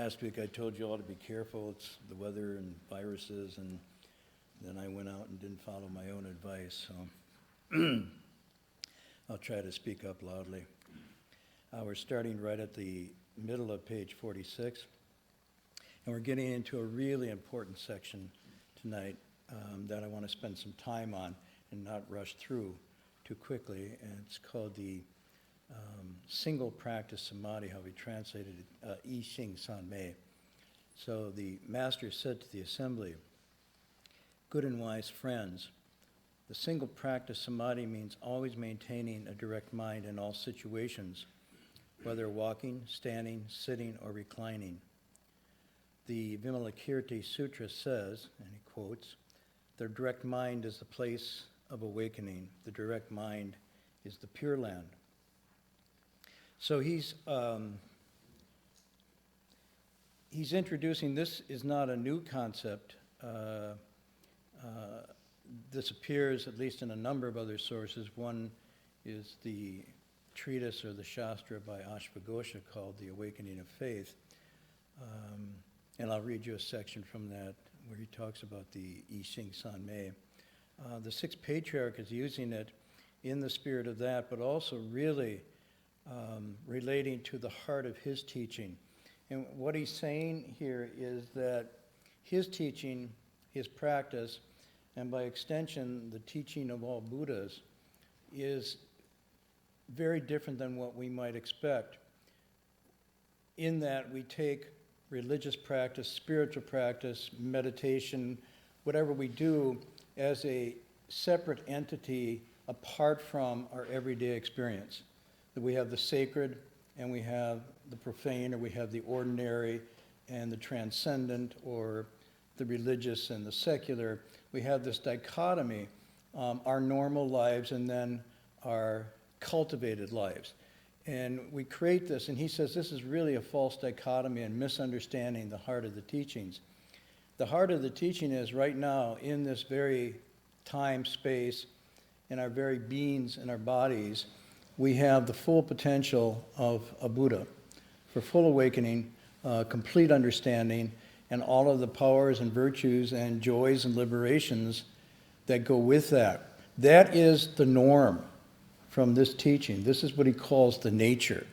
last week I told you all to be careful. It's the weather and viruses, and then I went out and didn't follow my own advice. So I'll try to speak up loudly. We're starting right at the middle of page 46, and we're getting into a really important section tonight that I want to spend some time on and not rush through too quickly. And it's called the single practice samadhi, how we translated it, I Ching San Mei. So the master said to the assembly, "Good and wise friends, the single practice samadhi means always maintaining a direct mind in all situations, whether walking, standing, sitting, or reclining. The Vimalakirti Sutra says," and he quotes, "the direct mind is the place of awakening. The direct mind is the Pure Land." So he's introducing, this is not a new concept. This appears, at least in a number of other sources. One is the treatise or the Shastra by Ashvaghosha called The Awakening of Faith. And I'll read you a section from that where he talks about the I Ching San Mei. The Sixth Patriarch is using it in the spirit of that, but also really relating to the heart of his teaching. And what he's saying here is that his teaching, his practice, and by extension, the teaching of all Buddhas, is very different than what we might expect, in that we take religious practice, spiritual practice, meditation, whatever we do, as a separate entity apart from our everyday experience. That we have the sacred and we have the profane, or we have the ordinary and the transcendent, or the religious and the secular. We have this dichotomy, our normal lives and then our cultivated lives. And we create this, and he says this is really a false dichotomy and misunderstanding the heart of the teachings. The heart of the teaching is right now, in this very time, space, in our very beings and our bodies, we have the full potential of a Buddha for full awakening, complete understanding, and all of the powers and virtues and joys and liberations that go with that. That is the norm from this teaching. This is what he calls the nature.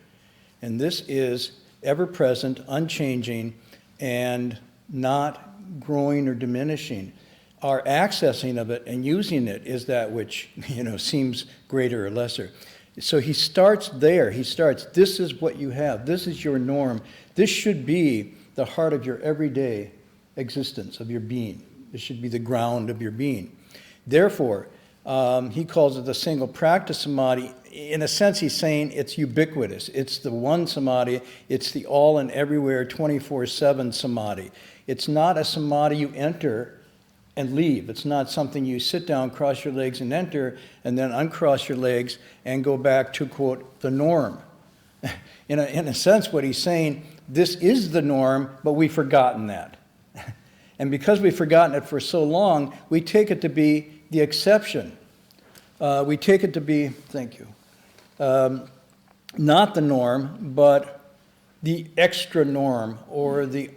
And this is ever-present, unchanging, and not growing or diminishing. Our accessing of it and using it is that which, seems greater or lesser. So he starts there. He starts, this is what you have. This is your norm. This should be the heart of your everyday existence, of your being. This should be the ground of your being. Therefore, he calls it the single practice samadhi. In a sense, he's saying it's ubiquitous. It's the one samadhi. It's the all and everywhere 24/7 samadhi. It's not a samadhi you enter and leave. It's not something you sit down, cross your legs and enter, and then uncross your legs and go back to, quote, the norm. In a sense, what he's saying, this is the norm, but we've forgotten that. And because we've forgotten it for so long, we take it to be the exception. We take it to be, thank you, not the norm, but the extra norm, or the,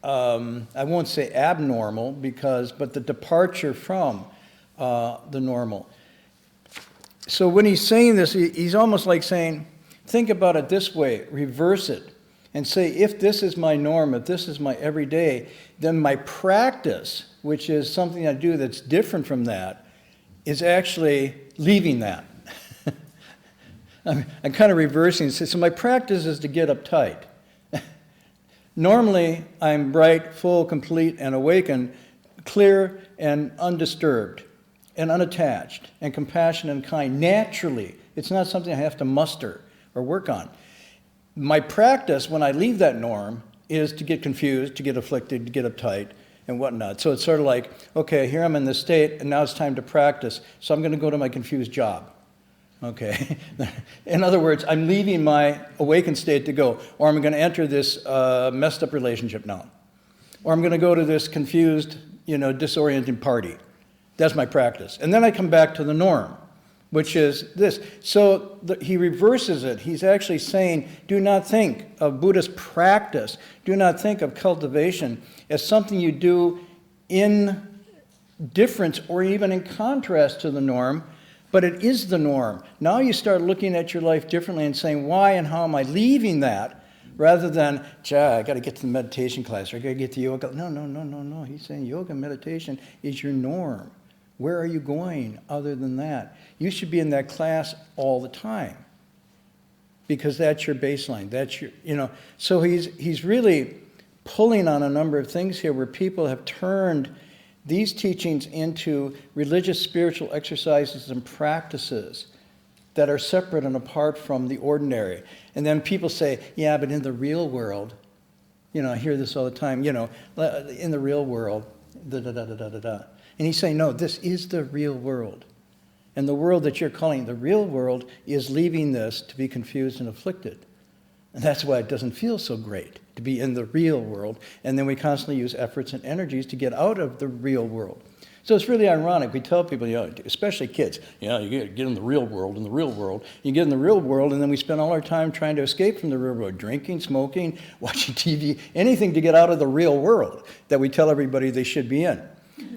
I won't say abnormal, but the departure from the normal. So when he's saying this, he's almost like saying, think about it this way, reverse it, and say, if this is my norm, if this is my everyday, then my practice, which is something I do that's different from that, is actually leaving that. I'm kind of reversing. So my practice is to get uptight. Normally, I'm bright, full, complete, and awakened, clear and undisturbed, and unattached, and compassionate and kind, naturally. It's not something I have to muster or work on. My practice, when I leave that norm, is to get confused, to get afflicted, to get uptight, and whatnot. So it's sort of like, okay, here I'm in this state, and now it's time to practice, so I'm going to go to my confused job. Okay. In other words, I'm leaving my awakened state to go, or I'm going to enter this messed up relationship now, or I'm going to go to this confused, disorienting party. That's my practice. And then I come back to the norm. which is this. So he reverses it. He's actually saying, do not think of Buddhist practice, do not think of cultivation as something you do in difference or even in contrast to the norm, but it is the norm. Now you start looking at your life differently and saying, why and how am I leaving that? Rather than, I got to get to the meditation class, or I got to get to yoga. No. He's saying yoga meditation is your norm. Where are you going other than that? You should be in that class all the time, because that's your baseline. That's your, So he's really pulling on a number of things here where people have turned these teachings into religious, spiritual exercises and practices that are separate and apart from the ordinary. And then people say, yeah, but in the real world, I hear this all the time, in the real world, da-da-da-da-da-da. And he's saying, no, this is the real world. And the world that you're calling the real world is leaving this to be confused and afflicted. And that's why it doesn't feel so great to be in the real world. And then we constantly use efforts and energies to get out of the real world. So it's really ironic. We tell people, especially kids, you get in the real world, You get in the real world, and then we spend all our time trying to escape from the real world, drinking, smoking, watching TV, anything to get out of the real world that we tell everybody they should be in.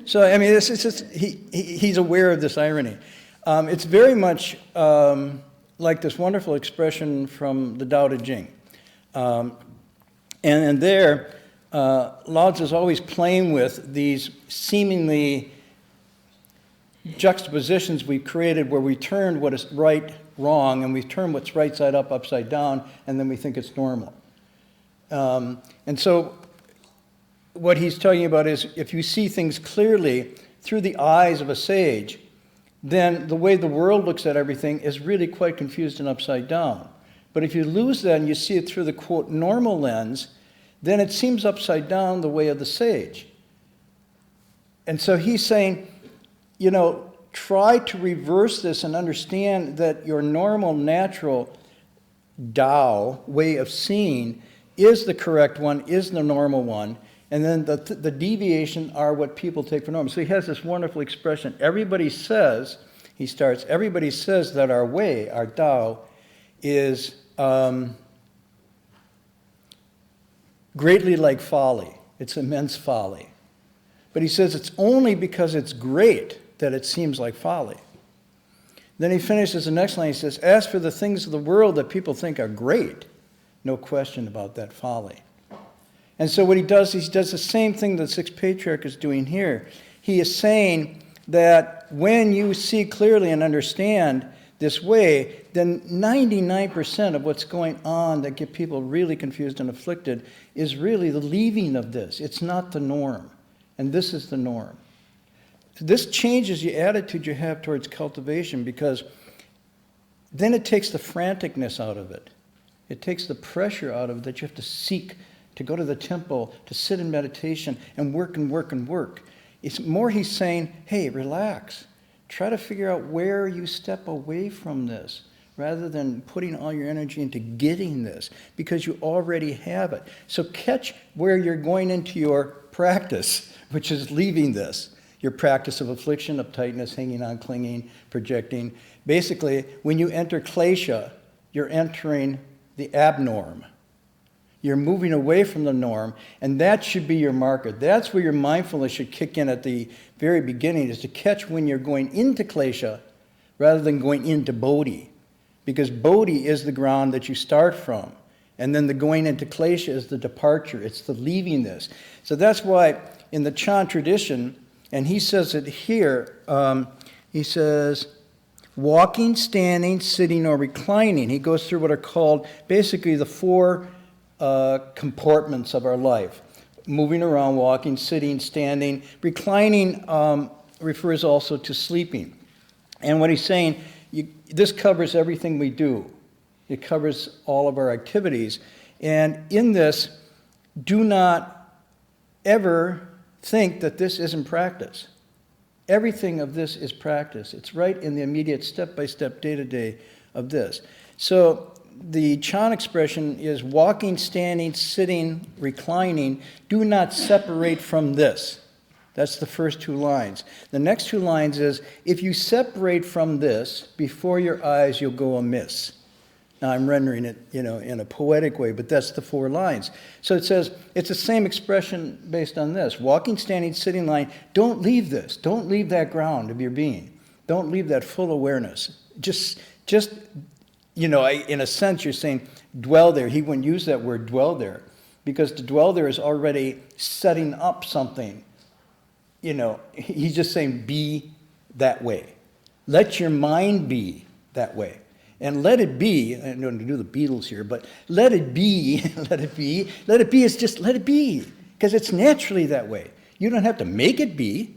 So, it's just, he's aware of this irony. It's very much like this wonderful expression from the Tao Te Ching. And there, Lao Tzu is always playing with these seemingly juxtapositions we've created where we turn what is right wrong, and we turn what's right side up upside down, and then we think it's normal. And so what he's talking about is if you see things clearly through the eyes of a sage, then the way the world looks at everything is really quite confused and upside down. But if you lose that and you see it through the, quote, normal lens, then it seems upside down the way of the sage. And so he's saying, try to reverse this and understand that your normal, natural Tao way of seeing is the correct one, is the normal one, and then the deviation are what people take for normal. So he has this wonderful expression. Everybody says that our way, our Tao, is greatly like folly. It's immense folly. But he says it's only because it's great that it seems like folly. Then he finishes the next line. He says, as for the things of the world that people think are great, no question about that folly. And so what he does the same thing that the Sixth Patriarch is doing here. He is saying that when you see clearly and understand this way, then 99% of what's going on that get people really confused and afflicted is really the leaving of this. It's not the norm. And this is the norm. This changes the attitude you have towards cultivation, because then it takes the franticness out of it. It takes the pressure out of it that you have to seek, to go to the temple, to sit in meditation and work and work and work. It's more he's saying, hey, relax. Try to figure out where you step away from this rather than putting all your energy into getting this, because you already have it. So catch where you're going into your practice, which is leaving this. Your practice of affliction, uptightness, hanging on, clinging, projecting. Basically, when you enter klesha, you're entering the abnorm. You're moving away from the norm, and that should be your marker. That's where your mindfulness should kick in at the very beginning, is to catch when you're going into klesha rather than going into bodhi. Because bodhi is the ground that you start from. And then the going into klesha is the departure. It's the leaving this. So that's why in the Chan tradition, and he says it here, he says, walking, standing, sitting, or reclining. He goes through what are called basically the four compartments of our life. Moving around, walking, sitting, standing. Reclining refers also to sleeping. And what he's saying, this covers everything we do. It covers all of our activities. And in this, do not ever think that this isn't practice. Everything of this is practice. It's right in the immediate step-by-step, day-to-day of this. So the Chan expression is walking, standing, sitting, reclining. Do not separate from this. That's the first two lines. The next two lines is, if you separate from this, before your eyes you'll go amiss. Now I'm rendering it, in a poetic way, but that's the 4 lines. So it says, it's the same expression based on this. Walking, standing, sitting, lying. Don't leave this. Don't leave that ground of your being. Don't leave that full awareness. Just in a sense you're saying, dwell there. He wouldn't use that word, dwell there, because to dwell there is already setting up something. He's just saying, be that way. Let your mind be that way. And let it be, I don't want to do the Beatles here, but let it be, let it be. Let it be is just let it be, because it's naturally that way. You don't have to make it be,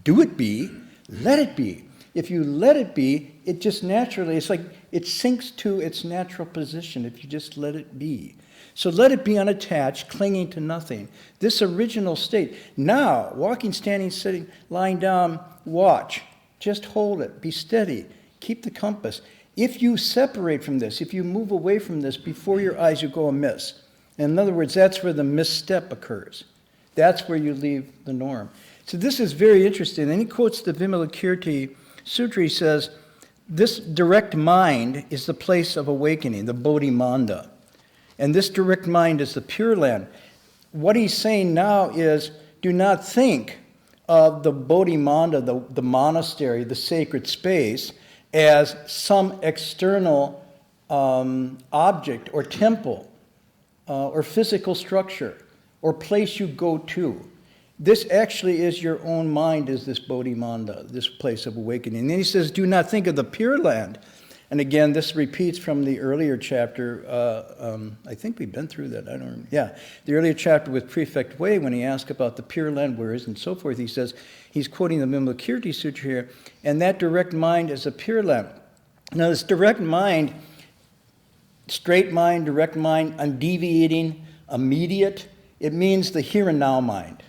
do it be, let it be. If you let it be, it just naturally, it's like it sinks to its natural position if you just let it be. So let it be unattached, clinging to nothing. This original state. Now, walking, standing, sitting, lying down, watch. Just hold it. Be steady. Keep the compass. If you separate from this, if you move away from this, before your eyes you go amiss. In other words, that's where the misstep occurs. That's where you leave the norm. So this is very interesting. And he quotes the Vimalakirti Sutra. He says, this direct mind is the place of awakening, the Bodhimanda. And this direct mind is the Pure Land. What he's saying now is, do not think of the Bodhimanda, the monastery, the sacred space, as some external object or temple or physical structure or place you go to. This actually is your own mind, is this Bodhimanda, this place of awakening. And then he says, do not think of the Pure Land. And again, this repeats from the earlier chapter. I think we've been through that. The earlier chapter with Prefect Hui, when he asked about the Pure Land, where is it, and so forth, he says, he's quoting the Vimalakirti Sutra here, and that direct mind is a Pure Land. Now, this direct mind, straight mind, direct mind, undeviating, immediate, it means the here and now mind.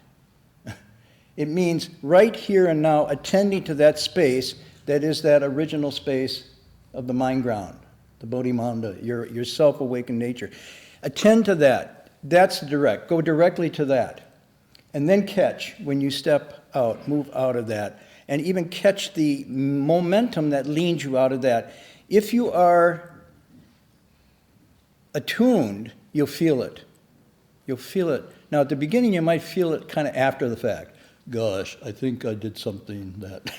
It means right here and now, attending to that space that is that original space of the mind ground, the Bodhimanda, your self-awakened nature. Attend to that. That's direct. Go directly to that. And then catch when you step out, move out of that, and even catch the momentum that leads you out of that. If you are attuned, you'll feel it. You'll feel it. Now, at the beginning, you might feel it kind of after the fact. Gosh, I think I did something that,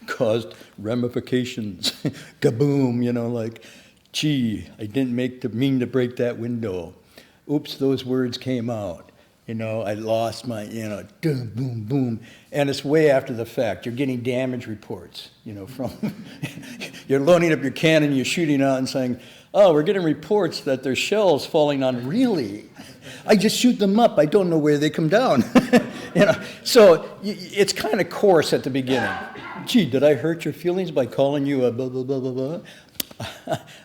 caused ramifications. Kaboom, like, gee, I didn't mean to break that window. Oops, those words came out. I lost my, boom, boom, boom. And it's way after the fact. You're getting damage reports, from, you're loading up your cannon, you're shooting out and saying, oh, we're getting reports that there's shells falling on. Really? I just shoot them up. I don't know where they come down. So it's kind of coarse at the beginning. Gee, did I hurt your feelings by calling you a blah, blah, blah, blah, blah?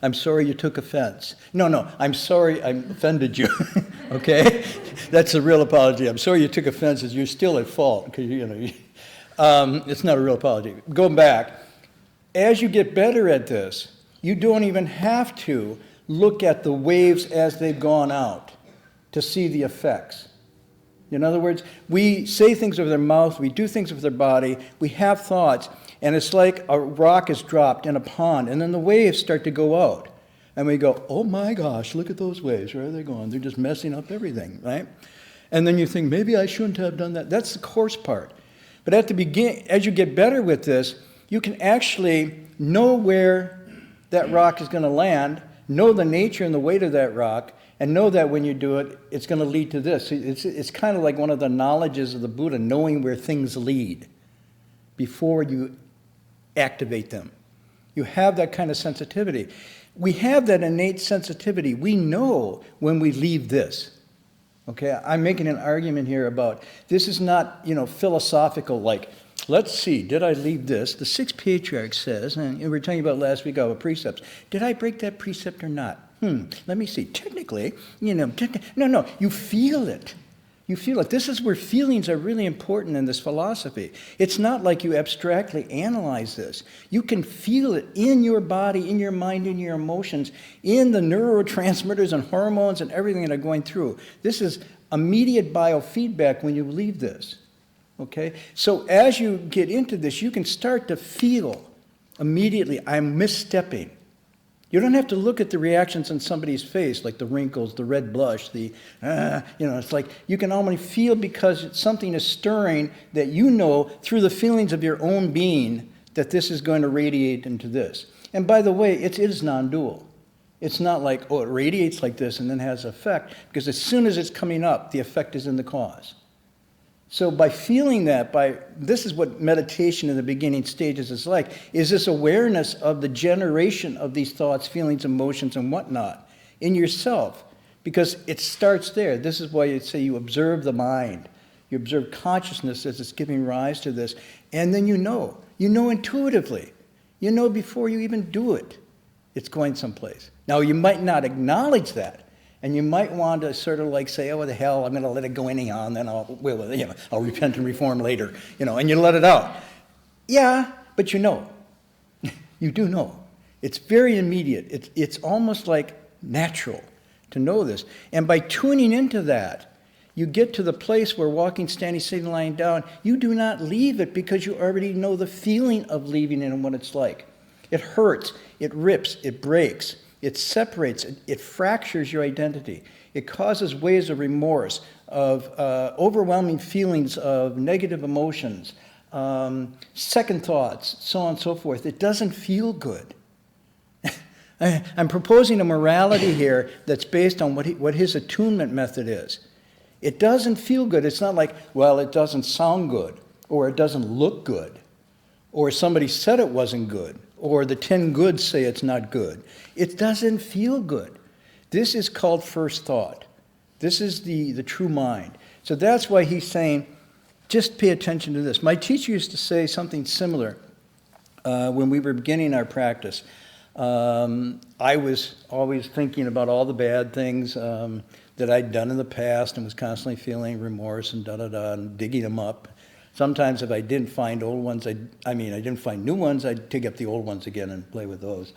I'm sorry you took offense. No, I'm sorry I offended you. Okay? That's a real apology. I'm sorry you took offense, as you're still at fault. Because it's not a real apology. Go back. As you get better at this, you don't even have to look at the waves as they've gone out to see the effects. In other words, we say things with our mouth, we do things with our body, we have thoughts, and it's like a rock is dropped in a pond, and then the waves start to go out. And we go, oh my gosh, look at those waves. Where are they going? They're just messing up everything, right? And then you think, maybe I shouldn't have done that. That's the coarse part. But at the beginning, as you get better with this, you can actually know where that rock is going to land, know the nature and the weight of that rock, and know that when you do it, it's going to lead to this. It's kind of like one of the knowledges of the Buddha, knowing where things lead before you activate them. You have that kind of sensitivity. We have that innate sensitivity. We know when we leave this. Okay, I'm making an argument here about, this is not, philosophical, like, let's see, did I leave this? The Sixth Patriarch says, and we were talking about last week about precepts, did I break that precept or not? Let me see. Technically, no, you feel it. You feel it. This is where feelings are really important in this philosophy. It's not like you abstractly analyze this. You can feel it in your body, in your mind, in your emotions, in the neurotransmitters and hormones and everything that are going through. This is immediate biofeedback when you leave this. Okay? So as you get into this, you can start to feel immediately, I'm misstepping. You don't have to look at the reactions on somebody's face, like the wrinkles, the red blush, it's like you can almost feel because something is stirring that you know through the feelings of your own being that this is going to radiate into this. And by the way, it is non-dual. It's not like, oh, it radiates like this and then has effect, because as soon as it's coming up, the effect is in the cause. So by feeling that, this is what meditation in the beginning stages is like, is this awareness of the generation of these thoughts, feelings, emotions, and whatnot in yourself. Because it starts there. This is why you say you observe the mind. You observe consciousness as it's giving rise to this. And then you know intuitively. You know before you even do it, it's going someplace. Now, you might not acknowledge that. And you might want to sort of like say, oh, what the hell, I'm going to let it go anyhow, and then I'll repent and reform later, and you let it out. Yeah, but you know. You do know. It's very immediate. It's almost like natural to know this. And by tuning into that, you get to the place where walking, standing, sitting, lying down, you do not leave it because you already know the feeling of leaving it and what it's like. It hurts, it rips, it breaks. It separates, it fractures your identity. It causes waves of remorse, of overwhelming feelings of negative emotions, second thoughts, so on and so forth. It doesn't feel good. I'm proposing a morality here that's based on what his attunement method is. It doesn't feel good. It's not like, well, it doesn't sound good, or it doesn't look good, or somebody said it wasn't good, or the 10 goods say it's not good. It doesn't feel good. This is called first thought. This is the true mind. So that's why he's saying, just pay attention to this. My teacher used to say something similar when we were beginning our practice. I was always thinking about all the bad things that I'd done in the past and was constantly feeling remorse and and digging them up. Sometimes if I didn't find old ones, I didn't find new ones, I'd dig up the old ones again and play with those.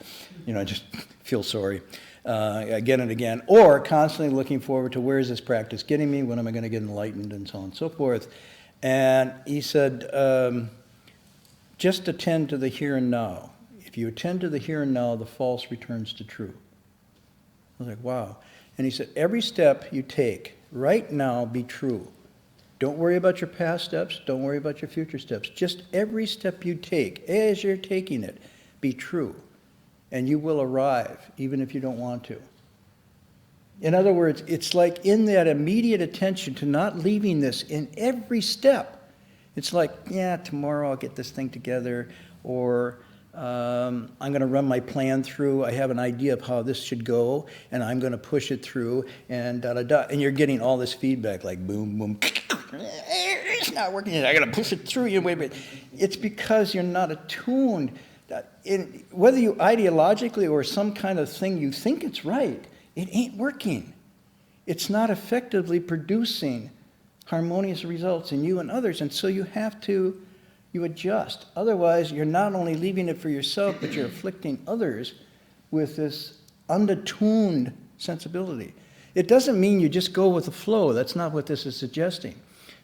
I just feel sorry again and again. Or constantly looking forward to, where is this practice getting me? When am I going to get enlightened? And so on and so forth. And he said, just attend to the here and now. If you attend to the here and now, the false returns to true. I was like, wow. And he said, every step you take right now, be true. Don't worry about your past steps. Don't worry about your future steps. Just every step you take, as you're taking it, be true. And you will arrive, even if you don't want to. In other words, it's like in that immediate attention to not leaving this in every step. It's like, yeah, tomorrow I'll get this thing together, or I'm going to run my plan through. I have an idea of how this should go, and I'm going to push it through, and And you're getting all this feedback, like boom, boom. It's not working yet. I got to push it through. Wait. It's because you're not attuned. Whether you ideologically or some kind of thing you think it's right, it ain't working. It's not effectively producing harmonious results in you and others, and so you adjust. Otherwise, you're not only leaving it for yourself, but you're afflicting others with this unattuned sensibility. It doesn't mean you just go with the flow. That's not what this is suggesting.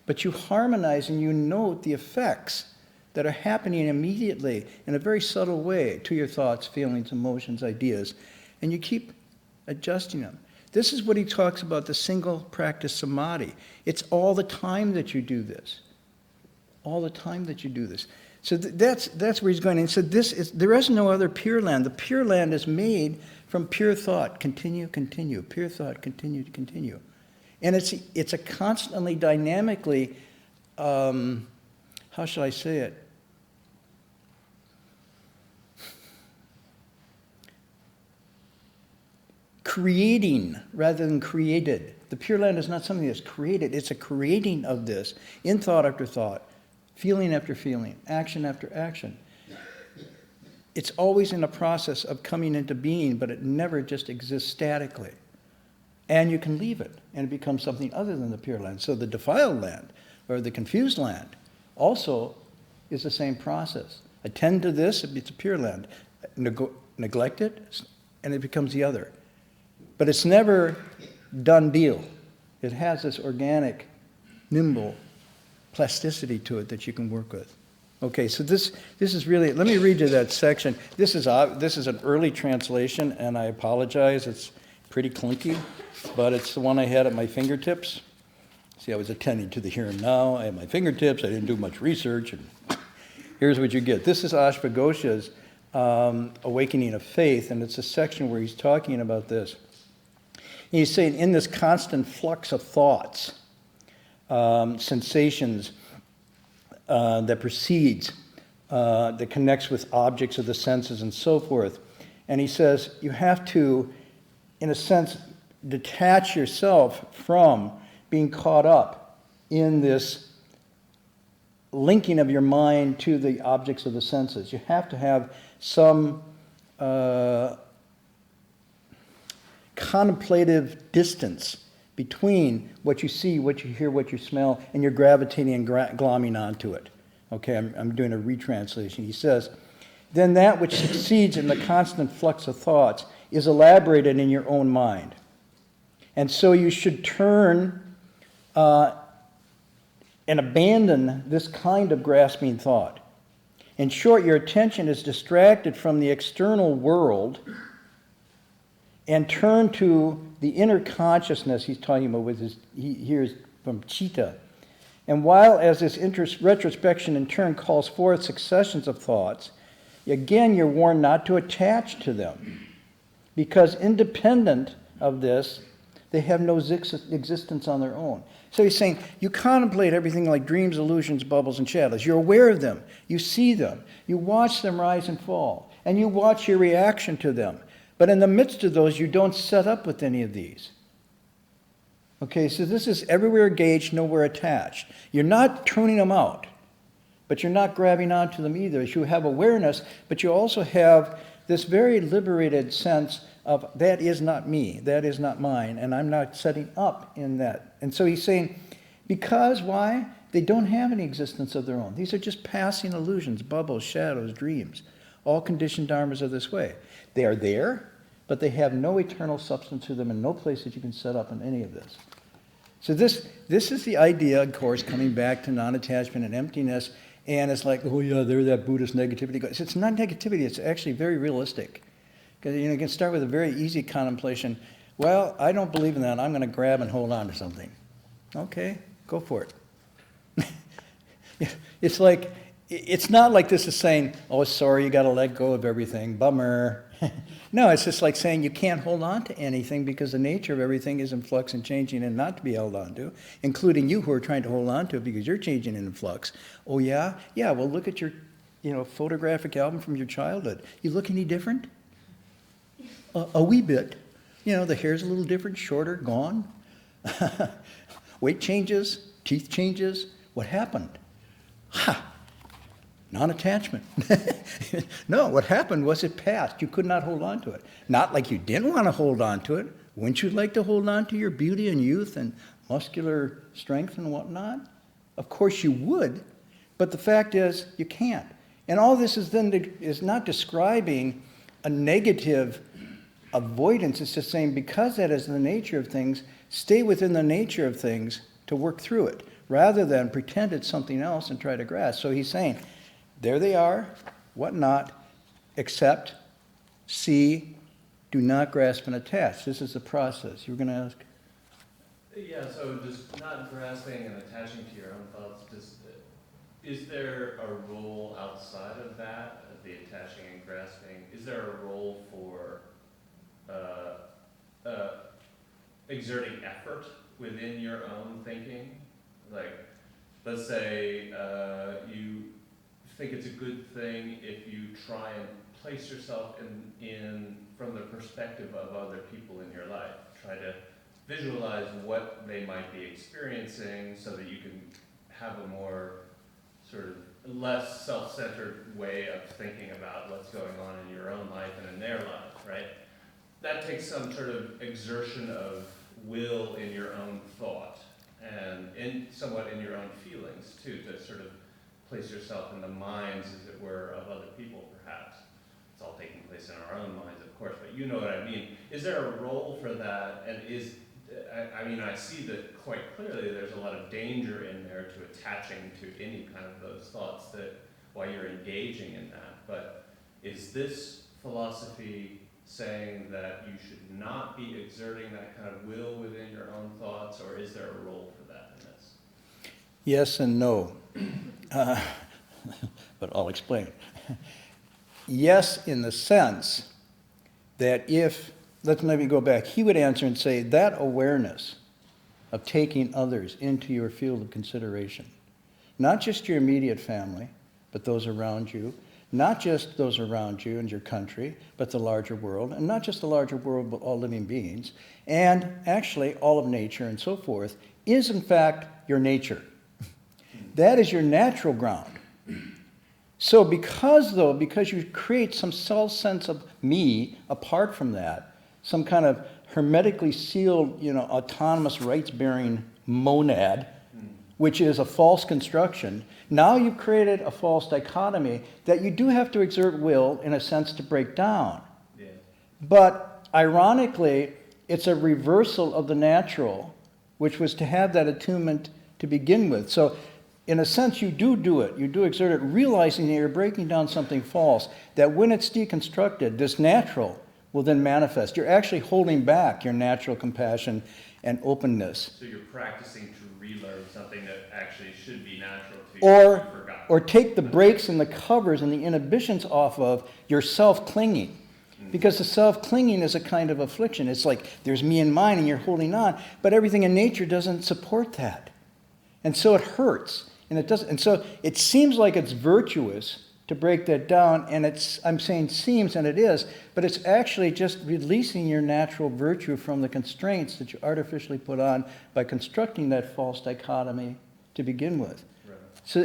But you harmonize and you note the effects that are happening immediately in a very subtle way to your thoughts, feelings, emotions, ideas, and you keep adjusting them. This is what he talks about, the single practice samadhi. It's all the time that you do this. All the time that you do this. So that's where he's going. And so there is no other Pure Land. The Pure Land is made from pure thought. Continue. Pure thought, continue. And it's a constantly, dynamically, how shall I say it? Creating rather than created. The Pure Land is not something that's created. It's a creating of this in thought after thought, feeling after feeling, action after action. It's always in a process of coming into being, but it never just exists statically. And you can leave it, and it becomes something other than the Pure Land. So the defiled land, or the confused land, also is the same process. Attend to this, it's a Pure Land. Neglect it, and it becomes the other. But it's never done deal. It has this organic, nimble plasticity to it that you can work with. Okay, so this is really, let me read you that section. This is an early translation, and I apologize, it's pretty clunky, but it's the one I had at my fingertips. See, I was attending to the here and now. I had my fingertips, I didn't do much research, and here's what you get. This is Ashwagosha's Awakening of Faith, and it's a section where he's talking about this. He's saying, in this constant flux of thoughts, sensations that precedes, that connects with objects of the senses and so forth. And he says, you have to, in a sense, detach yourself from being caught up in this linking of your mind to the objects of the senses. You have to have some contemplative distance between what you see, what you hear, what you smell, and you're gravitating and glomming onto it. Okay, I'm doing a retranslation. He says, then that which succeeds in the constant flux of thoughts is elaborated in your own mind. And so you should turn and abandon this kind of grasping thought. In short, your attention is distracted from the external world and turn to the inner consciousness he's talking about with his, he hears from Chitta. And while as this retrospection in turn calls forth successions of thoughts, again you're warned not to attach to them, because independent of this, they have no existence on their own. So he's saying, you contemplate everything like dreams, illusions, bubbles, and shadows. You're aware of them. You see them. You watch them rise and fall. And you watch your reaction to them. But in the midst of those, you don't set up with any of these. Okay, so this is everywhere engaged, nowhere attached. You're not tuning them out, but you're not grabbing onto them either. You have awareness, but you also have this very liberated sense of that is not me, that is not mine, and I'm not setting up in that. And so he's saying, because why? They don't have any existence of their own. These are just passing illusions, bubbles, shadows, dreams. All conditioned dharmas are this way. They are there, but they have no eternal substance to them and no place that you can set up in any of this. So this is the idea, of course, coming back to non-attachment and emptiness, and it's like, oh yeah, there's that Buddhist negativity. It's not negativity, it's actually very realistic. Because you can start with a very easy contemplation. Well, I don't believe in that, I'm going to grab and hold on to something. Okay, go for it. It's like, it's not like this is saying, oh, sorry, you got to let go of everything, bummer. No, it's just like saying you can't hold on to anything because the nature of everything is in flux and changing and not to be held on to, including you who are trying to hold on to it because you're changing and in flux. Oh, yeah? Yeah, well, look at your photographic album from your childhood. You look any different? A wee bit. The hair's a little different, shorter, gone. Weight changes, teeth changes. What happened? Ha! Non-attachment. No, what happened was it passed. You could not hold on to it. Not like you didn't want to hold on to it. Wouldn't you like to hold on to your beauty and youth and muscular strength and whatnot? Of course you would, but the fact is you can't. And all this is not describing a negative avoidance. It's just saying because that is the nature of things, stay within the nature of things to work through it, rather than pretend it's something else and try to grasp. So he's saying, there they are, what not, accept, see, do not grasp and attach. This is the process. You were going to ask? Yeah, so just not grasping and attaching to your own thoughts, is there a role outside of that, of the attaching and grasping? Is there a role for exerting effort within your own thinking? Like, let's say you think it's a good thing if you try and place yourself in from the perspective of other people in your life. Try to visualize what they might be experiencing so that you can have a more sort of less self-centered way of thinking about what's going on in your own life and in their life, right? That takes some sort of exertion of will in your own thought and somewhat in your own feelings too, to sort of place yourself in the minds, as it were, of other people perhaps. It's all taking place in our own minds, of course, but you know what I mean. Is there a role for that, and I mean, I see that quite clearly there's a lot of danger in there to attaching to any kind of those thoughts that while you're engaging in that. But is this philosophy saying that you should not be exerting that kind of will within your own thoughts, or is there a role for that in this? Yes and no. But I'll explain. Yes, in the sense that if, let's maybe go back, he would answer and say that awareness of taking others into your field of consideration, not just your immediate family, but those around you, not just those around you and your country, but the larger world, and not just the larger world, but all living beings, and actually all of nature and so forth, is in fact your nature. That is your natural ground. So because you create some self-sense of me apart from that, some kind of hermetically sealed, autonomous rights-bearing monad, which is a false construction, now you've created a false dichotomy that you do have to exert will, in a sense, to break down. Yeah. But ironically, it's a reversal of the natural, which was to have that attunement to begin with. So in a sense, you do it. You do exert it, realizing that you're breaking down something false, that when it's deconstructed, this natural will then manifest. You're actually holding back your natural compassion and openness. So you're practicing to relearn something that actually should be natural to you. Or take the brakes and the covers and the inhibitions off of your self-clinging. Because the self-clinging is a kind of affliction. It's like there's me and mine and you're holding on, but everything in nature doesn't support that. And so it hurts. And it doesn't. And so it seems like it's virtuous to break that down, and I'm saying seems, and it is, but it's actually just releasing your natural virtue from the constraints that you artificially put on by constructing that false dichotomy to begin with. Right. So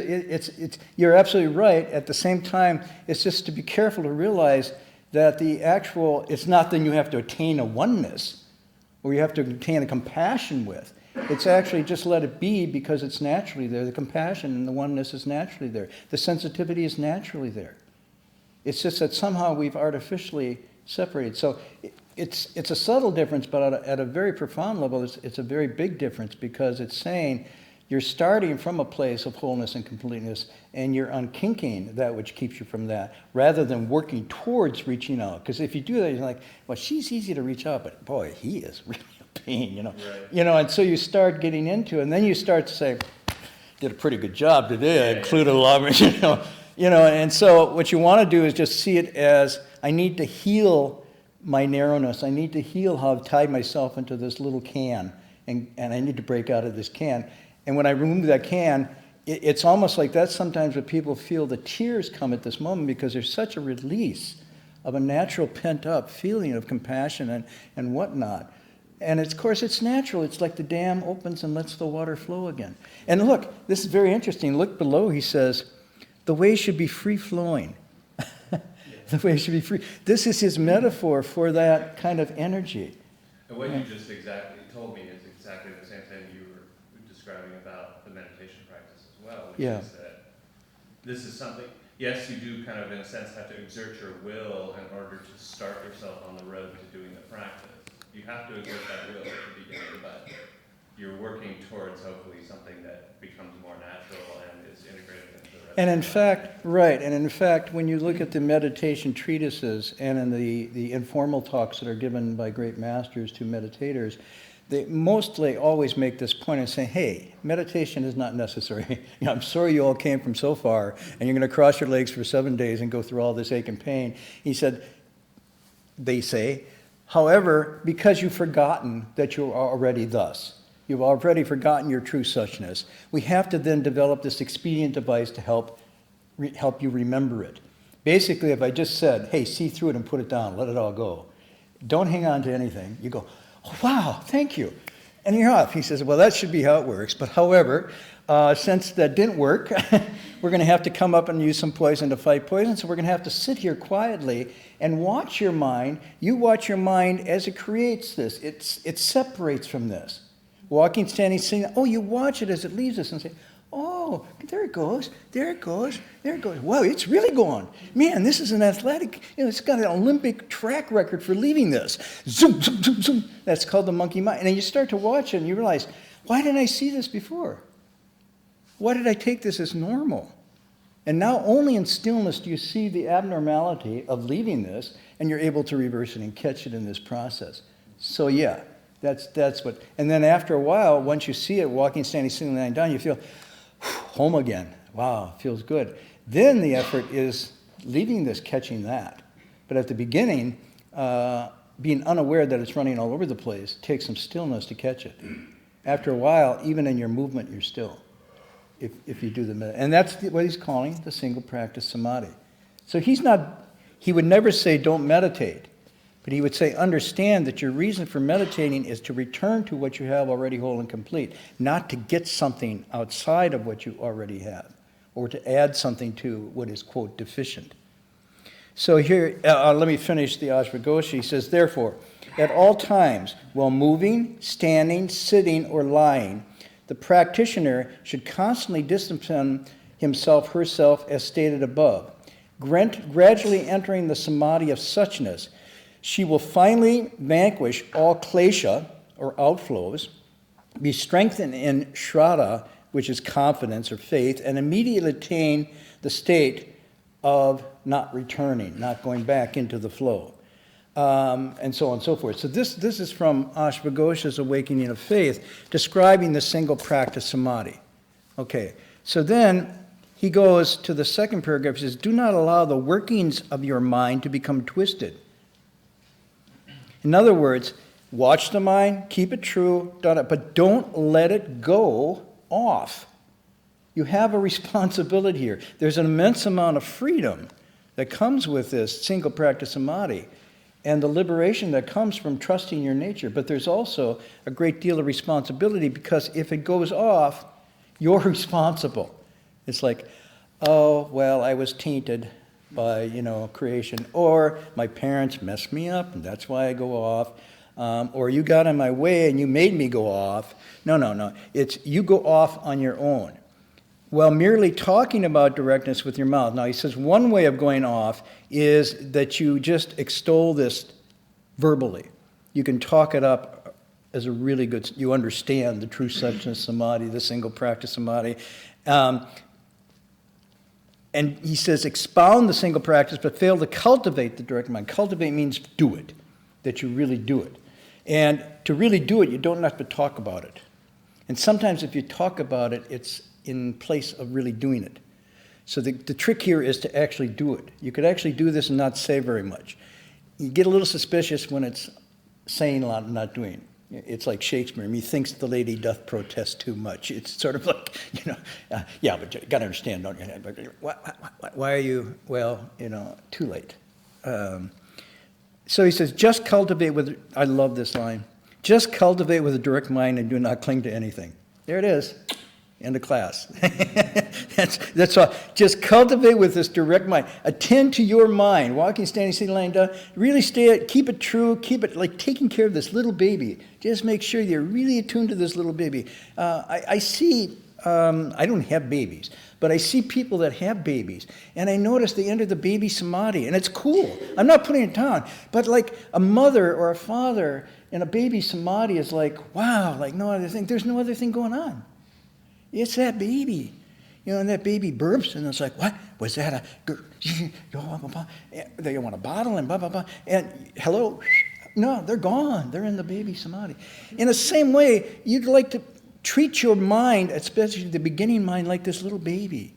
you're absolutely right. At the same time, it's just to be careful to realize that it's not that you have to attain a oneness, or you have to attain a compassion with. It's actually just let it be because it's naturally there. The compassion and the oneness is naturally there. The sensitivity is naturally there. It's just that somehow we've artificially separated. So it's a subtle difference, but at a very profound level, it's a very big difference, because it's saying you're starting from a place of wholeness and completeness, and you're unkinking that which keeps you from that, rather than working towards reaching out. Because if you do that, you're like, well, she's easy to reach out, but boy, he is really pain, Right. And so you start getting into it, and then you start to say, did a pretty good job today, I included a lot of, and so what you want to do is just see it as, I need to heal my narrowness, I need to heal how I've tied myself into this little can, and I need to break out of this can. And when I remove that can, it's almost like that's sometimes what people feel the tears come at this moment, because there's such a release of a natural pent-up feeling of compassion and whatnot. And of course, it's natural. It's like the dam opens and lets the water flow again. And look, this is very interesting. Look below, he says, the way should be free-flowing. The way should be free. This is his metaphor for that kind of energy. And what you just exactly told me is exactly the same thing you were describing about the meditation practice as well, which is that this is something, yes, you do kind of, in a sense, have to exert your will in order to start yourself on the road to doing the practice. You have to exert that will at the beginning, but you're working towards hopefully something that becomes more natural and is integrated into the rest. And in fact, right, and in fact, when you look at the meditation treatises and in the informal talks that are given by great masters to meditators, they mostly always make this point and say, hey, meditation is not necessary. I'm sorry you all came from so far, and you're going to cross your legs for 7 days and go through all this ache and pain. He said, they say, however, because you've forgotten that you are already thus, you've already forgotten your true suchness, we have to then develop this expedient device to help you remember it. Basically, if I just said, hey, see through it and put it down, let it all go, don't hang on to anything, you go, oh, wow, thank you, and you're off. He says, well, that should be how it works, but however, since that didn't work, we're going to have to come up and use some poison to fight poison, so we're going to have to sit here quietly and watch your mind. You watch your mind as it creates this. It separates from this. Walking, standing, sitting. Oh, you watch it as it leaves us and say, Oh, there it goes, there it goes, there it goes. Wow, it's really going. Man, this is an athletic, it's got an Olympic track record for leaving this. Zoom, zoom, zoom, zoom. That's called the monkey mind. And then you start to watch it and you realize, why didn't I see this before? Why did I take this as normal? And now only in stillness do you see the abnormality of leaving this, and you're able to reverse it and catch it in this process. So yeah, that's what, and then after a while, once you see it, walking, standing, sitting, lying down, you feel home again. Wow, feels good. Then the effort is leaving this, catching that. But at the beginning, being unaware that it's running all over the place takes some stillness to catch it. After a while, even in your movement, you're still. If you do the, and that's what he's calling the single practice samadhi. So he would never say don't meditate, but he would say understand that your reason for meditating is to return to what you have already whole and complete, not to get something outside of what you already have, or to add something to what is, quote, deficient. So here, let me finish the Ashvaghosha. He says, therefore, at all times, while moving, standing, sitting, or lying, the practitioner should constantly discipline himself, herself, as stated above. Gradually entering the samadhi of suchness, she will finally vanquish all klesha, or outflows, be strengthened in shraddha, which is confidence or faith, and immediately attain the state of not returning, not going back into the flow. And so on and so forth. So this is from Ashvaghosha's Awakening of Faith, describing the single practice samadhi. Okay, so then he goes to the second paragraph. He says, do not allow the workings of your mind to become twisted. In other words, watch the mind, keep it true, but don't let it go off. You have a responsibility here. There's an immense amount of freedom that comes with this single practice samadhi, and the liberation that comes from trusting your nature. But there's also a great deal of responsibility, because if it goes off, you're responsible. It's like, oh, well, I was tainted by, creation. Or my parents messed me up, and that's why I go off. Or you got in my way and you made me go off. No. It's you go off on your own. Well, merely talking about directness with your mouth. Now, he says one way of going off is that you just extol this verbally. You can talk it up as a really good, you understand the true suchness samadhi, the single practice samadhi. And he says expound the single practice, but fail to cultivate the direct mind. Cultivate means do it, that you really do it. And to really do it, you don't have to talk about it. And sometimes if you talk about it, it's in place of really doing it. So the trick here is to actually do it. You could actually do this and not say very much. You get a little suspicious when it's saying a lot and not doing. It's like Shakespeare. Methinks the lady doth protest too much. It's sort of like, yeah, but you got to understand, don't you? But why are you, too late. So he says, just cultivate with, I love this line, just cultivate with a direct mind and do not cling to anything. There it is. End of class. That's all. Just cultivate with this direct mind. Attend to your mind. Walking, standing, sitting, lying down. Really keep it true. Keep it like taking care of this little baby. Just make sure you're really attuned to this little baby. I see, I don't have babies, but I see people that have babies, and I notice they enter the baby samadhi, and it's cool. I'm not putting it down, but like a mother or a father in a baby samadhi is like, wow, like no other thing. There's no other thing going on. It's that baby. And that baby burps, and it's like, what? Was that they want a bottle and blah, blah, blah. And hello? No, they're gone. They're in the baby samadhi. In the same way, you'd like to treat your mind, especially the beginning mind, like this little baby.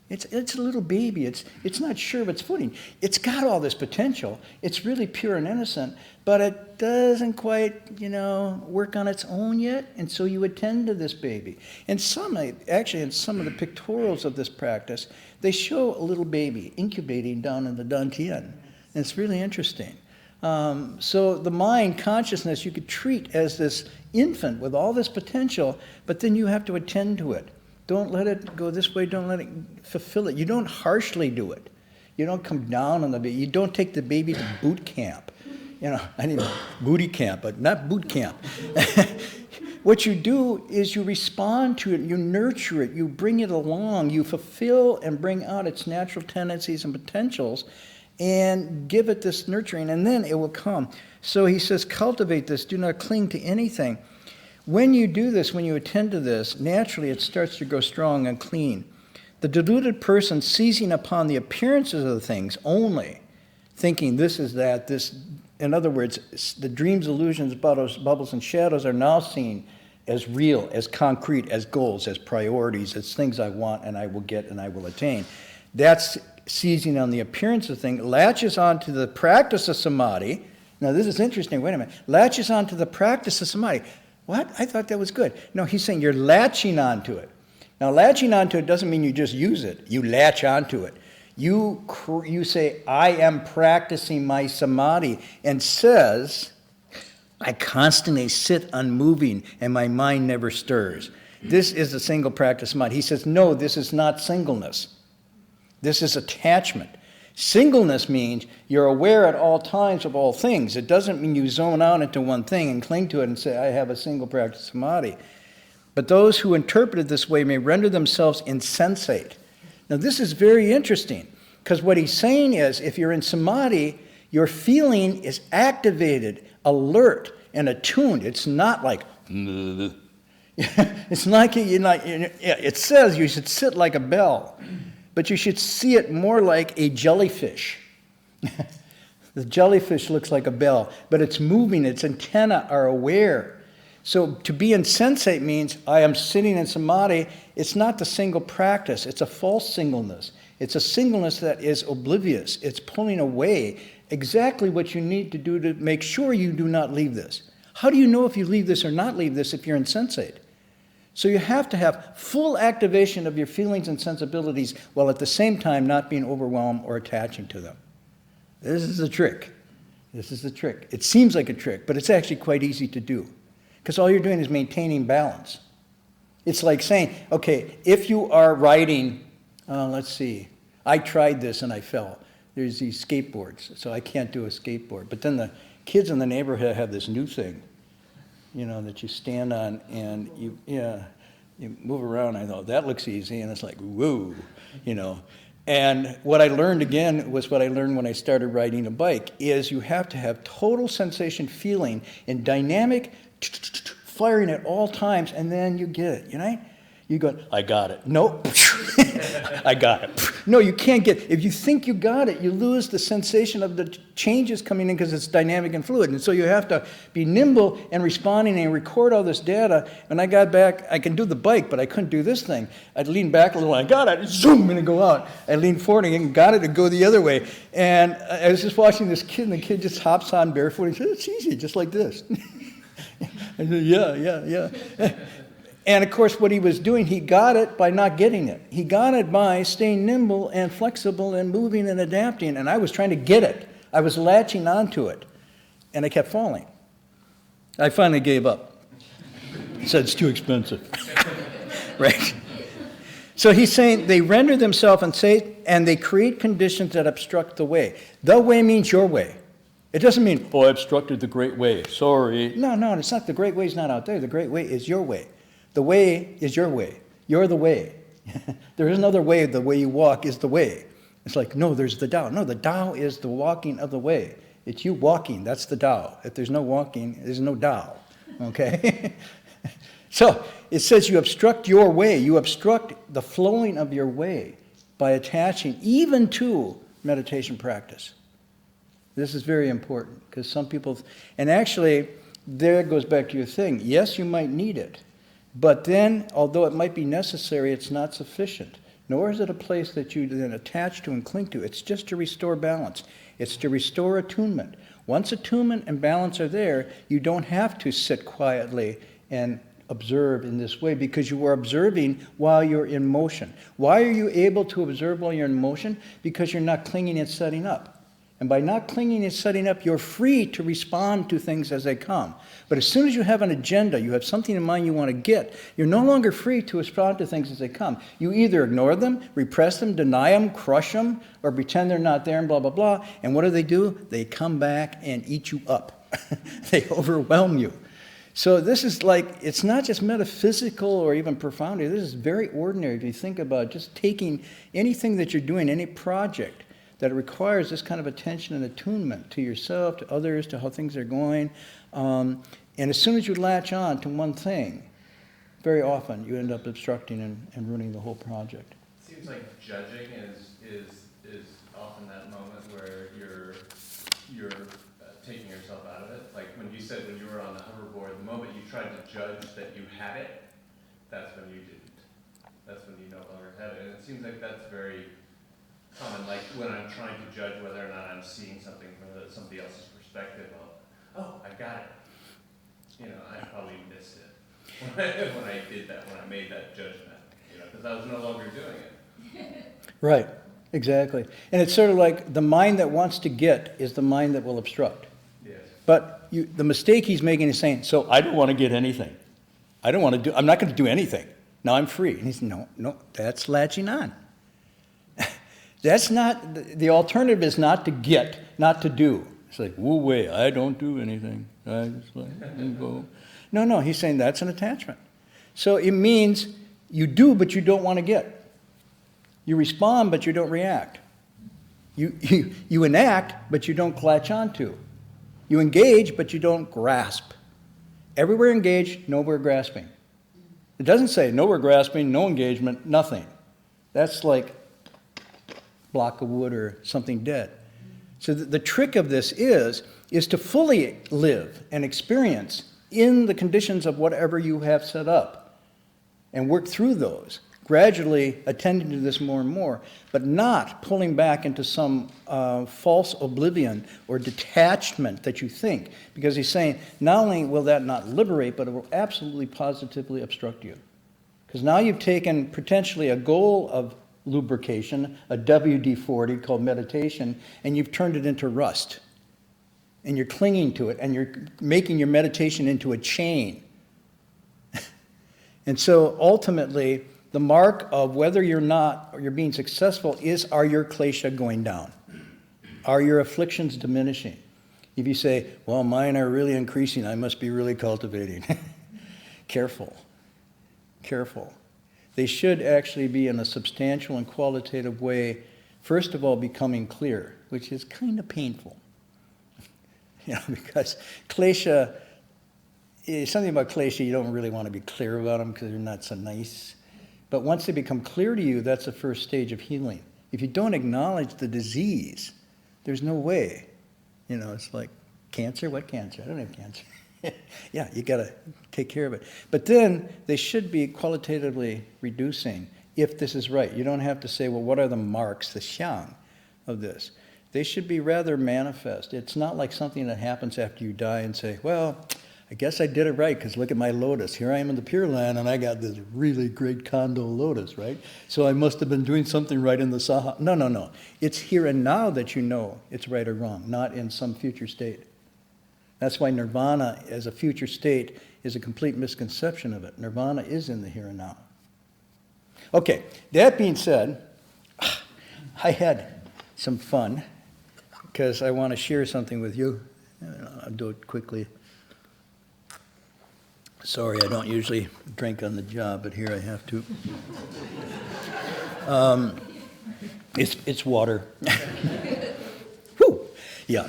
It's a little baby. It's not sure of its footing. It's got all this potential. It's really pure and innocent, but it doesn't quite, work on its own yet. And so you attend to this baby. And in some of the pictorials of this practice, they show a little baby incubating down in the dantian. And it's really interesting. So the mind, consciousness, you could treat as this infant with all this potential, but then you have to attend to it. Don't let it go this way. Don't let it fulfill it. You don't harshly do it. You don't come down on the baby. You don't take the baby to boot camp. I mean booty camp, but not boot camp. what you do is you respond to it, you nurture it, you bring it along, you fulfill and bring out its natural tendencies and potentials, and give it this nurturing, and then it will come. So he says, cultivate this, do not cling to anything. When you do this, when you attend to this, naturally it starts to grow strong and clean. The deluded person, seizing upon the appearances of the things only, thinking this is that, this, in other words, the dreams, illusions, bubbles, and shadows are now seen as real, as concrete, as goals, as priorities, as things I want and I will get and I will attain. That's seizing on the appearance of things, latches onto the practice of samadhi. Now this is interesting, wait a minute. Latches onto the practice of samadhi. What? I thought that was good. No, he's saying you're latching onto it. Now latching onto it doesn't mean you just use it. You latch onto it. You say, I am practicing my samadhi, and says, I constantly sit unmoving and my mind never stirs. This is a single practice samadhi. He says, no, this is not singleness. This is attachment. Singleness means you're aware at all times of all things. It doesn't mean you zone out into one thing and cling to it and say, I have a single practice samadhi. But those who interpret it this way may render themselves insensate. Now this is very interesting, because what he's saying is, if you're in samadhi, your feeling is activated, alert, and attuned. It's not like, it's like, it says you should sit like a bell, but you should see it more like a jellyfish. The jellyfish looks like a bell, but it's moving, its antennae are aware. So to be insensate means I am sitting in samadhi. It's not the single practice. It's a false singleness. It's a singleness that is oblivious. It's pulling away exactly what you need to do to make sure you do not leave this. How do you know if you leave this or not leave this if you're insensate? So you have to have full activation of your feelings and sensibilities while at the same time not being overwhelmed or attaching to them. This is the trick. This is the trick. It seems like a trick, but it's actually quite easy to do. Because all you're doing is maintaining balance. It's like saying, okay, if you are riding, let's see, I tried this and I fell. There's these skateboards, so I can't do a skateboard. But then the kids in the neighborhood have this new thing, that you stand on and you move around. I thought, that looks easy, and it's like, whoa, And what I learned again was what I learned when I started riding a bike, is you have to have total sensation feeling and dynamic firing at all times, and then you get it, You go, I got it. Nope. I got it. No, you can't get it. If you think you got it, you lose the sensation of the changes coming in because it's dynamic and fluid. And so you have to be nimble and responding and record all this data. When I got back, I can do the bike, but I couldn't do this thing. I'd lean back a little, I got it, zoom, and it'd go out. I'd lean forward and got it and go the other way. And I was just watching this kid, and the kid just hops on barefoot and says, it's easy, just like this. I said, yeah. And of course, what he was doing, he got it by not getting it. He got it by staying nimble and flexible and moving and adapting. And I was trying to get it. I was latching onto it. And I kept falling. I finally gave up. Said it's too expensive. Right? So he's saying they render themselves insensate and they create conditions that obstruct the way. The way means your way. It doesn't mean, I obstructed the great way. Sorry. No, it's not. The great way is not out there. The great way is your way. The way is your way. You're the way. There is another way. The way you walk is the way. It's like, no, there's the Tao. No, the Tao is the walking of the way. It's you walking. That's the Tao. If there's no walking, there's no Tao. Okay? So it says you obstruct your way. You obstruct the flowing of your way by attaching even to meditation practice. This is very important because some people, and actually, there it goes back to your thing. Yes, you might need it. But then, although it might be necessary, it's not sufficient. Nor is it a place that you then attach to and cling to. It's just to restore balance. It's to restore attunement. Once attunement and balance are there, you don't have to sit quietly and observe in this way because you are observing while you're in motion. Why are you able to observe while you're in motion? Because you're not clinging and setting up. And by not clinging and setting up, you're free to respond to things as they come. But as soon as you have an agenda, you have something in mind you want to get, you're no longer free to respond to things as they come. You either ignore them, repress them, deny them, crush them, or pretend they're not there and blah, blah, blah. And what do? They come back and eat you up. They overwhelm you. So this is like, it's not just metaphysical or even profound. This is very ordinary if you think about just taking anything that you're doing, any project that requires this kind of attention and attunement to yourself, to others, to how things are going. And as soon as you latch on to one thing, very often you end up obstructing and ruining the whole project. Seems like judging is often that moment where you're taking yourself out of it. Like when you said when you were on the hoverboard, the moment you tried to judge that you had it, that's when you didn't. That's when you no longer had it. And it seems like that's very common. Like when I'm trying to judge whether or not I'm seeing something from somebody else's perspective, oh, I got it. You know, I probably missed it when I did that, when I made that judgment. You know, because I was no longer doing it. Right, exactly. And it's sort of like the mind that wants to get is the mind that will obstruct. Yes. But the mistake he's making is saying, so I don't want to get anything. I'm not going to do anything. Now I'm free. And he's, no, that's latching on. That's not, the alternative is not to get, not to do. It's like, woo way, I don't do anything. I just let it go. No, he's saying that's an attachment. So it means you do, but you don't want to get. You respond, but you don't react. You enact, but you don't latch onto. You engage, but you don't grasp. Everywhere engaged, nowhere grasping. It doesn't say nowhere grasping, no engagement, nothing. That's like block of wood or something dead. So the trick of this is to fully live and experience in the conditions of whatever you have set up and work through those, gradually attending to this more and more, but not pulling back into some false oblivion or detachment that you think, because he's saying not only will that not liberate, but it will absolutely positively obstruct you. Because now you've taken potentially a goal of lubrication, a WD-40 called meditation, and you've turned it into rust. And you're clinging to it, and you're making your meditation into a chain. And so ultimately, the mark of whether you're not or you're being successful is, are your klesha going down? Are your afflictions diminishing? If you say, well, mine are really increasing, I must be really cultivating. Careful. They should actually be in a substantial and qualitative way, first of all, becoming clear, which is kind of painful. Because klesha, something about klesha, you don't really want to be clear about them because they're not so nice. But once they become clear to you, that's the first stage of healing. If you don't acknowledge the disease, there's no way. It's like cancer. What cancer? I don't have cancer. Yeah, you got to take care of it. But then they should be qualitatively reducing if this is right. You don't have to say, well, what are the marks, the xiang of this? They should be rather manifest. It's not like something that happens after you die and say, well, I guess I did it right because look at my lotus. Here I am in the Pure Land and I got this really great condo lotus, right? So I must have been doing something right in the Saha. No. It's here and now that you know it's right or wrong, not in some future state. That's why nirvana as a future state is a complete misconception of it. Nirvana is in the here and now. Okay, that being said, I had some fun because I want to share something with you. I'll do it quickly. Sorry, I don't usually drink on the job, but here I have to. It's water. Whew. Yeah.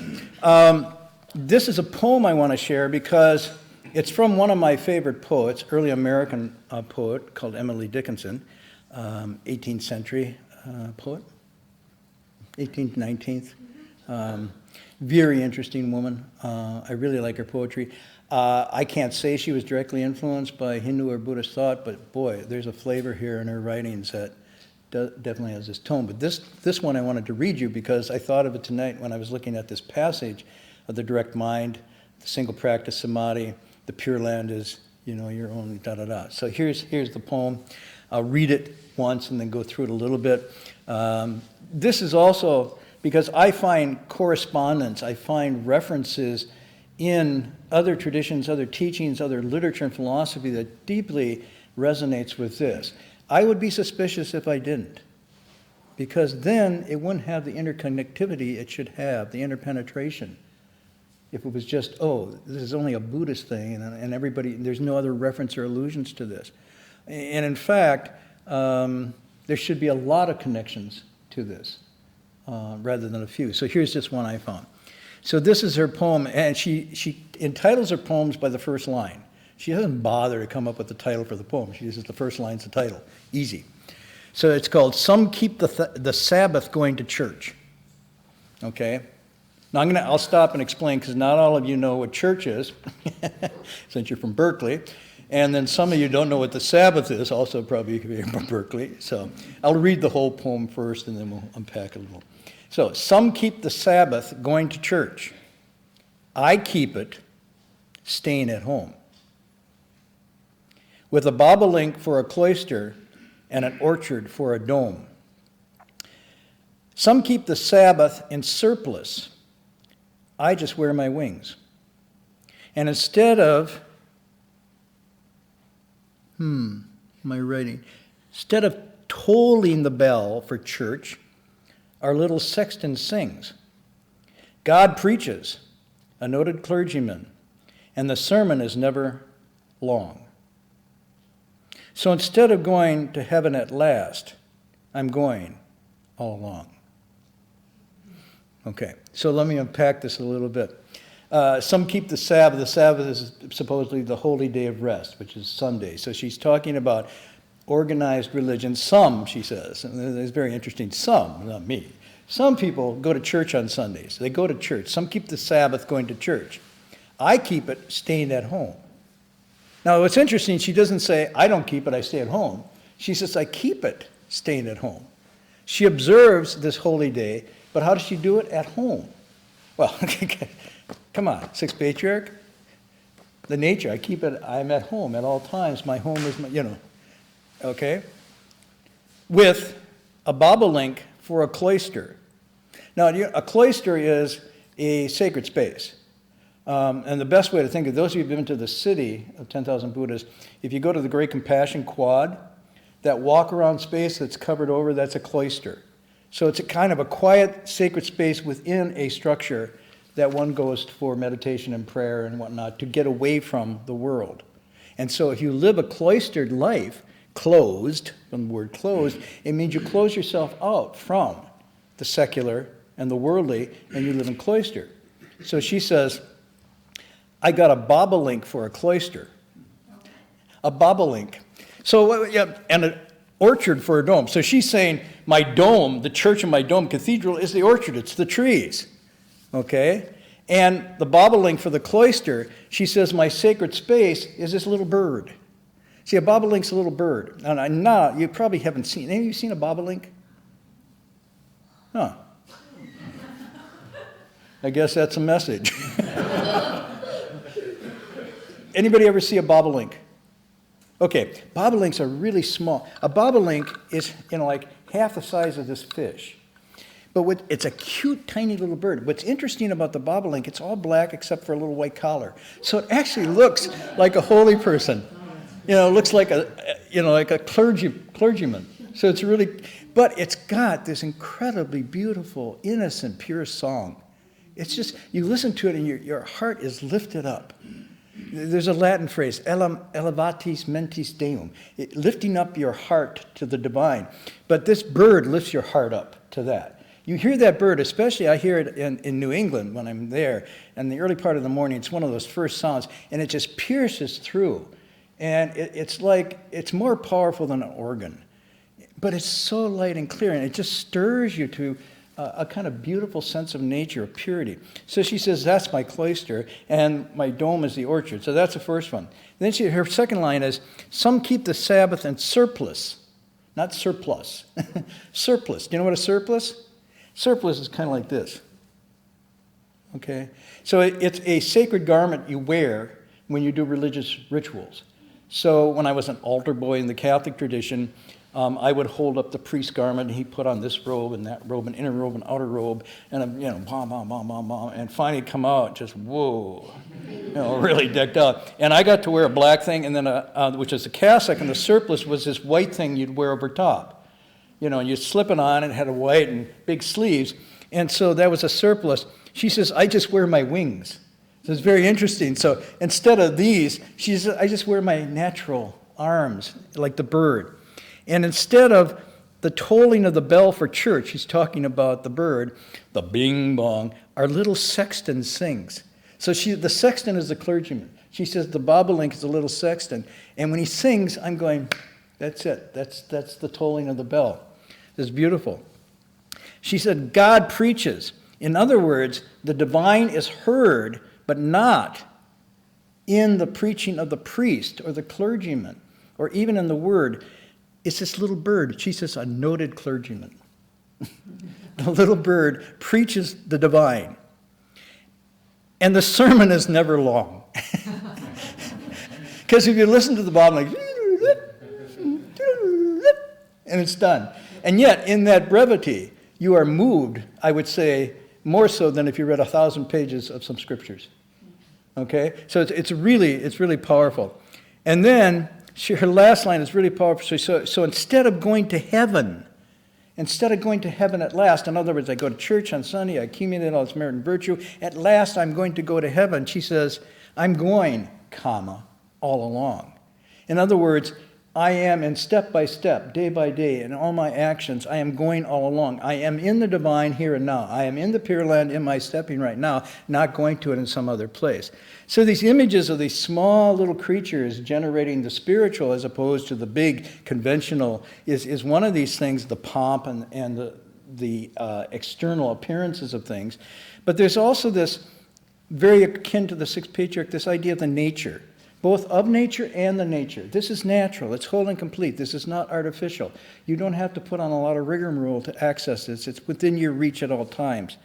This is a poem I want to share because it's from one of my favorite poets, early American poet called Emily Dickinson, 18th century poet, 18th, 19th. Very interesting woman. I really like her poetry. I can't say she was directly influenced by Hindu or Buddhist thought, but boy, there's a flavor here in her writings that definitely has this tone. But this one I wanted to read you because I thought of it tonight when I was looking at this passage of the direct mind, the single practice samadhi, the Pure Land is, your own da-da-da. So here's the poem. I'll read it once and then go through it a little bit. This is also because I find correspondence, I find references in other traditions, other teachings, other literature and philosophy that deeply resonates with this. I would be suspicious if I didn't, because then it wouldn't have the interconnectivity it should have, the interpenetration. if it was just, oh, this is only a Buddhist thing, and everybody, there's no other reference or allusions to this. And in fact, there should be a lot of connections to this, rather than a few. So here's just one I found. So this is her poem, and she entitles her poems by the first line. She doesn't bother to come up with the title for the poem. She uses the first line's the title. Easy. So it's called Some Keep the Sabbath Going to Church. Okay? Now I'll stop and explain, because not all of you know what church is, since you're from Berkeley. And then some of you don't know what the Sabbath is, also probably from Berkeley. So I'll read the whole poem first, and then we'll unpack it a little. So, some keep the Sabbath going to church. I keep it staying at home. With a bobolink for a cloister and an orchard for a dome. Some keep the Sabbath in surplice. I just wear my wings. And instead of, instead of tolling the bell for church, our little sexton sings. God preaches, a noted clergyman, and the sermon is never long. So instead of going to heaven at last, I'm going all along. Okay, so let me unpack this a little bit. Some keep the Sabbath. The Sabbath is supposedly the holy day of rest, which is Sunday. So she's talking about organized religion. Some, she says, and it's very interesting, some, not me. Some people go to church on Sundays. They go to church. Some keep the Sabbath going to church. I keep it staying at home. Now, what's interesting, she doesn't say, I don't keep it, I stay at home. She says, I keep it staying at home. She observes this holy day, but how does she do it? At home. Well, come on, Sixth Patriarch. The nature, I keep it, I'm at home at all times. My home is my, okay? With a bobolink for a cloister. Now, a cloister is a sacred space. And the best way to think of those of you who've been to the city of 10,000 Buddhas, if you go to the Great Compassion Quad, that walk-around space that's covered over, that's a cloister. So it's a kind of a quiet, sacred space within a structure that one goes for meditation and prayer and whatnot to get away from the world. And so if you live a cloistered life, closed, from the word closed, it means you close yourself out from the secular and the worldly, and you live in cloister. So she says, I got a bobolink for a cloister. A bobolink. So, yeah, and an orchard for a dome. So she's saying, my dome, the church of my dome cathedral is the orchard, it's the trees. Okay? And the bobolink for the cloister, she says, my sacred space is this little bird. See, a bobolink's a little bird. And now, you probably haven't seen, any of you seen a bobolink? Huh. I guess that's a message. Anybody ever see a bobolink? Okay, bobolinks are really small. A bobolink is, like half the size of this fish. But it's a cute, tiny little bird. What's interesting about the bobolink, it's all black except for a little white collar. So it actually looks like a holy person. It looks like a clergyman. So it's really, but it's got this incredibly beautiful, innocent, pure song. It's just, you listen to it and your heart is lifted up. There's a Latin phrase, elevatis mentis Deum, lifting up your heart to the divine. But this bird lifts your heart up to that. You hear that bird, especially I hear it in New England when I'm there, in the early part of the morning, it's one of those first sounds, and it just pierces through. And it's like, it's more powerful than an organ. But it's so light and clear, and it just stirs you to a kind of beautiful sense of nature, of purity. So she says, that's my cloister, and my dome is the orchard. So that's the first one. Then her second line is, some keep the Sabbath in surplice, not surplus. Surplice. Do you know what a surplice? Surplice is kind of like this. Okay? So it's a sacred garment you wear when you do religious rituals. So when I was an altar boy in the Catholic tradition, I would hold up the priest's garment, and he put on this robe and that robe, an inner robe and outer robe, and bam, bam, bam, bam, bam, and finally come out just, whoa, really decked out. And I got to wear a black thing, and then which is a cassock, and the surplice was this white thing you'd wear over top. And you'd slip it on, and it had a white and big sleeves, and so that was a surplice. She says, I just wear my wings. So it's very interesting. So instead of these, she says, I just wear my natural arms, like the bird. And instead of the tolling of the bell for church, he's talking about the bird, the bing bong, our little sexton sings. So the sexton is the clergyman. She says the bobolink is a little sexton. And when he sings, I'm going, that's it. That's the tolling of the bell. It's beautiful. She said, God preaches. In other words, the divine is heard, but not in the preaching of the priest or the clergyman, or even in the word. It's this little bird. She says, a noted clergyman. The little bird preaches the divine. And the sermon is never long. Because if you listen to the bottom, like, and it's done. And yet, in that brevity, you are moved, I would say, more so than if you read 1,000 pages of some scriptures. Okay? So it's really powerful. And then, her last line is really powerful. So instead of going to heaven at last, in other words, I go to church on Sunday, I accumulate all this merit and virtue, at last I'm going to go to heaven. She says, I'm going, all along. In other words, I am in step by step, day by day, in all my actions, I am going all along. I am in the divine here and now. I am in the Pure Land in my stepping right now, not going to it in some other place. So these images of these small little creatures generating the spiritual as opposed to the big conventional is one of these things, the pomp and the external appearances of things. But there's also this, very akin to the Sixth Patriarch, this idea of the nature. Both of nature and the nature. This is natural. It's whole and complete. This is not artificial. You don't have to put on a lot of rigmarole to access this. It's within your reach at all times.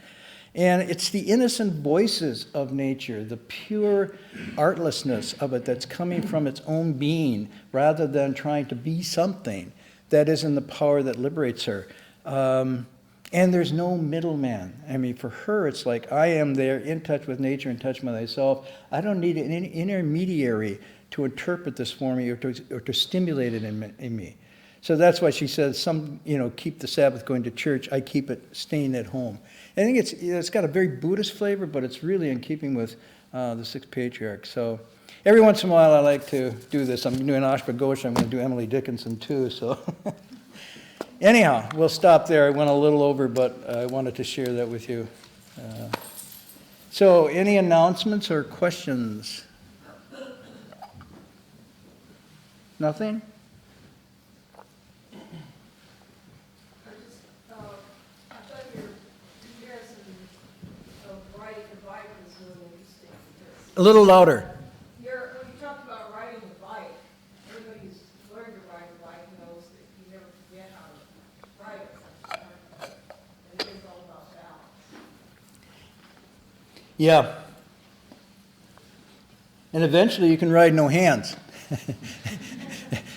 And it's the innocent voices of nature, the pure artlessness of it that's coming from its own being rather than trying to be something that is in the power that liberates her. And there's no middleman. I mean, for her, it's like, I am there in touch with nature, in touch with myself. I don't need an intermediary to interpret this for me or to stimulate it in me. So that's why she says, some, keep the Sabbath going to church. I keep it staying at home. I think it's got a very Buddhist flavor, but it's really in keeping with the Sixth Patriarch. So every once in a while, I like to do this. I'm doing Ashwagosha. I'm going to do Emily Dickinson, too, so... Anyhow, we'll stop there. I went a little over, but I wanted to share that with you. So, any announcements or questions? Nothing? I thought your comparison of writing the Bible is really interesting. A little louder. When you talked about riding the bike, everybody who's learned to ride a bike knows that you never forget how to ride it. And it is all about balance. Yeah. And eventually you can ride no hands.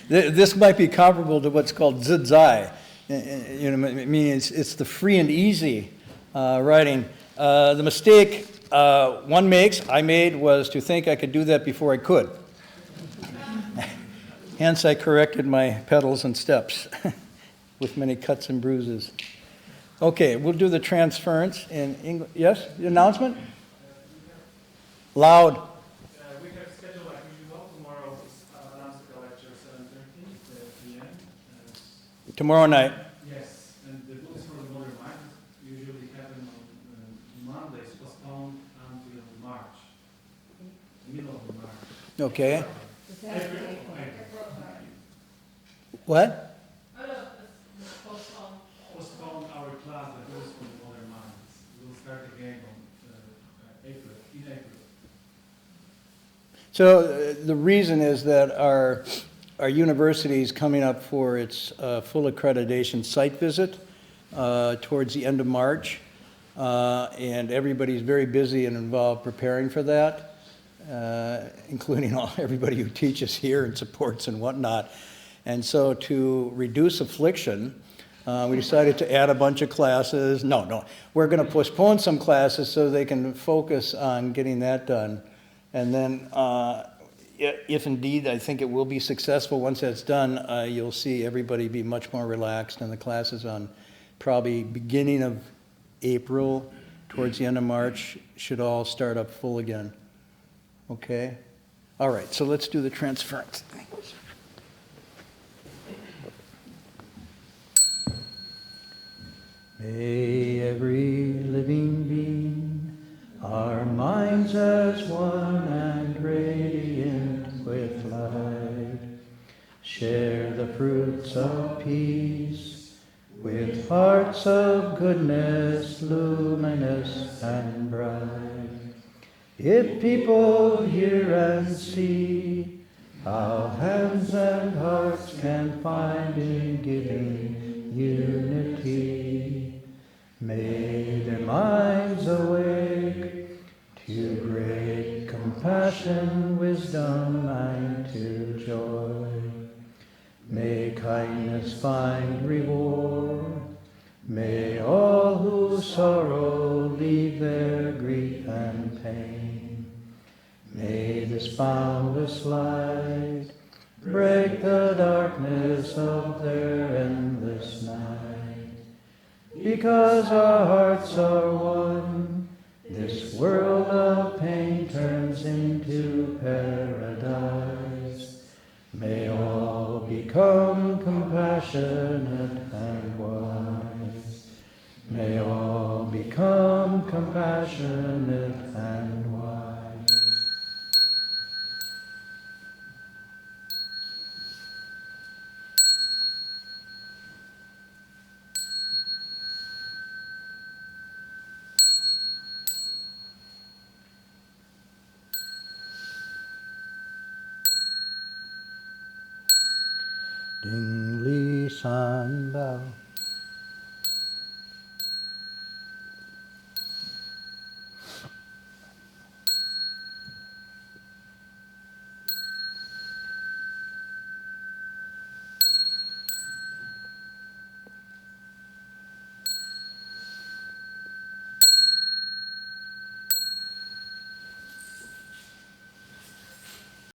This might be comparable to what's called zidzai. It's the free and easy riding. The mistake I made was to think I could do that before I could. Hence, I corrected my pedals and steps with many cuts and bruises. Okay, we'll do the transference in English. Yes, the announcement? Loud. We have scheduled like usual tomorrow announcement lecture 7:30 p.m. Tomorrow night. Yes, and the books for the modern mind usually happen on Mondays, postponed until March, middle of March. Okay. April. What? Postpone our class, the books for the modern minds. We'll start again on in April. So the reason is that our university is coming up for its full accreditation site visit towards the end of March, and everybody's very busy and involved preparing for that, including everybody who teaches here and supports and whatnot. And so to reduce affliction, we decided to add a bunch of classes. No, we're going to postpone some classes so they can focus on getting that done. And then if indeed I think it will be successful once that's done, you'll see everybody be much more relaxed, and the classes on probably beginning of April towards the end of March should all start up full again. Okay? All right, so let's do the transference. May every living being, our minds as one and radiant with light, share the fruits of peace with hearts of goodness, luminous and bright. If people hear and see how hands and hearts can find in giving unity, may their minds awake to great compassion, wisdom, and to joy. May kindness find reward. May all who sorrow leave their grief and pain. May this boundless light break the darkness of their endless night. Because our hearts are one, this world of pain turns into paradise. May all become compassionate and wise. May all become compassionate and wise. Ding Li San Bao.